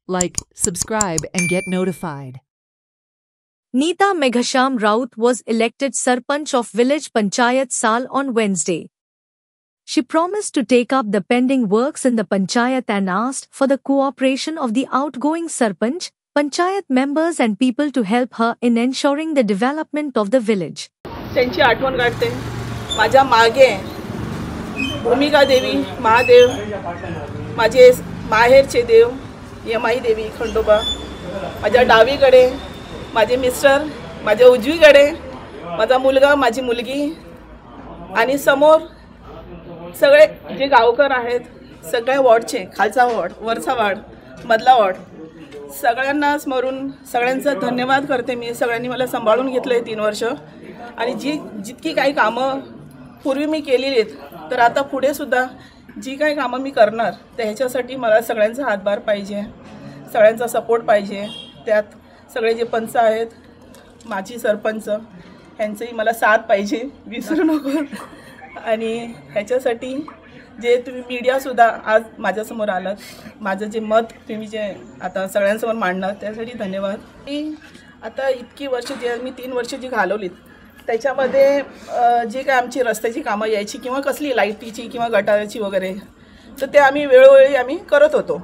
like, subscribe and get notified. Neeta Meghasham Raut was elected Sarpanch of village Panchayat Sal on Wednesday. She promised to take up the pending works in the Panchayat and asked for the cooperation of the outgoing Sarpanch, Panchayat members and people to help her in ensuring the development of the village. त्यांची आठवण काढते. माझ्या मागे भूमिका देवी, महादेव, माझे माहेरचे देव, यमाई देवी, खंडोबा, माझ्या डावीकडे माझे मिस्टर, माझ्या उजवीकडे माझा मुलगा, माझी मुलगी आणि समोर सगळे जे गावकर आहेत, सगळ्या वॉर्डचे, खालचा वॉर्ड, वरचा वॉर्ड, मधला वॉर्ड, सगळ्यांना स्मरून सगळ्यांचा धन्यवाद करते मी. सगळ्यांनी मला सांभाळून घेतलंय 3 वर्ष आणि जितकी काही कामं पूर्वी मी केलेली आहेत, तर आता पुढे सुद्धा जी काही कामं मी करणार तर ह्याच्यासाठी मला सगळ्यांचा हातभार पाहिजे, सगळ्यांचा सपोर्ट पाहिजे. त्यात सगळे जे पंच आहेत, माजी सरपंच, ह्यांचंही मला साथ पाहिजे, विसरू नको. आणि ह्याच्यासाठी जे तुम्ही मीडियासुद्धा आज माझ्यासमोर आलात, माझं जे मत तुम्ही जे आता सगळ्यांसमोर मांडणार त्यासाठी धन्यवाद. आता इतकी वर्ष जे मी 3 वर्ष जी घालवलीत त्याच्यामध्ये जे काय आमची रस्त्याची कामं यायची किंवा कसली लाईटीची किंवा गटाराची वगैरे, तर ते आम्ही वेळोवेळी करत होतो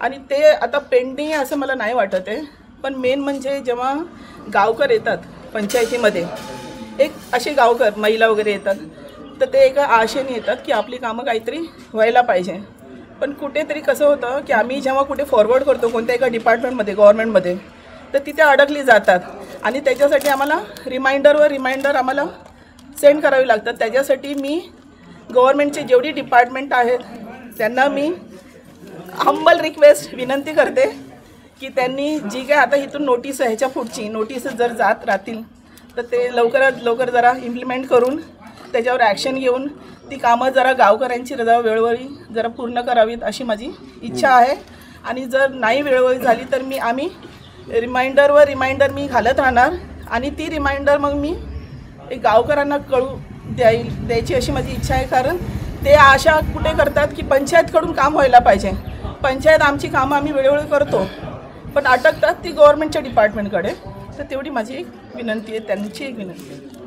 आणि ते आता पेंडिंग आहे असं मला नाही वाटत आहे. पण मेन म्हणजे जेव्हा गावकर येतात पंचायतीमध्ये, एक असे गावकर महिला वगैरे येतात, तर ते एका आशेने येतात की आपली कामं काहीतरी व्हायला पाहिजे. पण कुठेतरी कसं होतं की आम्ही जेव्हा कुठे फॉरवर्ड करतो कोणत्या एका डिपार्टमेंटमध्ये, गव्हर्नमेंटमध्ये, तर तिथे अडकली जातात आणि त्याच्यासाठी आम्हाला रिमाइंडर आम्हाला सेंड करावी लागतात. त्याच्यासाठी मी गव्हर्नमेंटचे जेवढी डिपार्टमेंट आहेत त्यांना मी हंबल रिक्वेस्ट, विनंती करते की त्यांनी जी काय आता इथून नोटीस आहे, ह्याच्या पुढची नोटीस जर जात राहतील तर ते लवकरात लवकर जरा इम्प्लिमेंट करून त्याच्यावर ॲक्शन घेऊन ती कामं जरा गावकऱ्यांची जरा वेळोवेळी जरा पूर्ण करावीत अशी माझी इच्छा आहे. आणि जर नाही वेळोवेळी झाली तर आम्ही रिमाइंडर मी घालत राहणार आणि ती रिमाइंडर मग मी एक गावकऱ्यांना द्यायची अशी माझी इच्छा आहे. कारण ते आशा कुठे करतात की पंचायतकडून काम व्हायला पाहिजे. पंचायत आमची कामं आम्ही वेळोवेळी करतो पण अटकतात ती गव्हर्नमेंटच्या डिपार्टमेंटकडे. तर तेवढी माझी एक विनंती आहे, त्यांची एक विनंती आहे.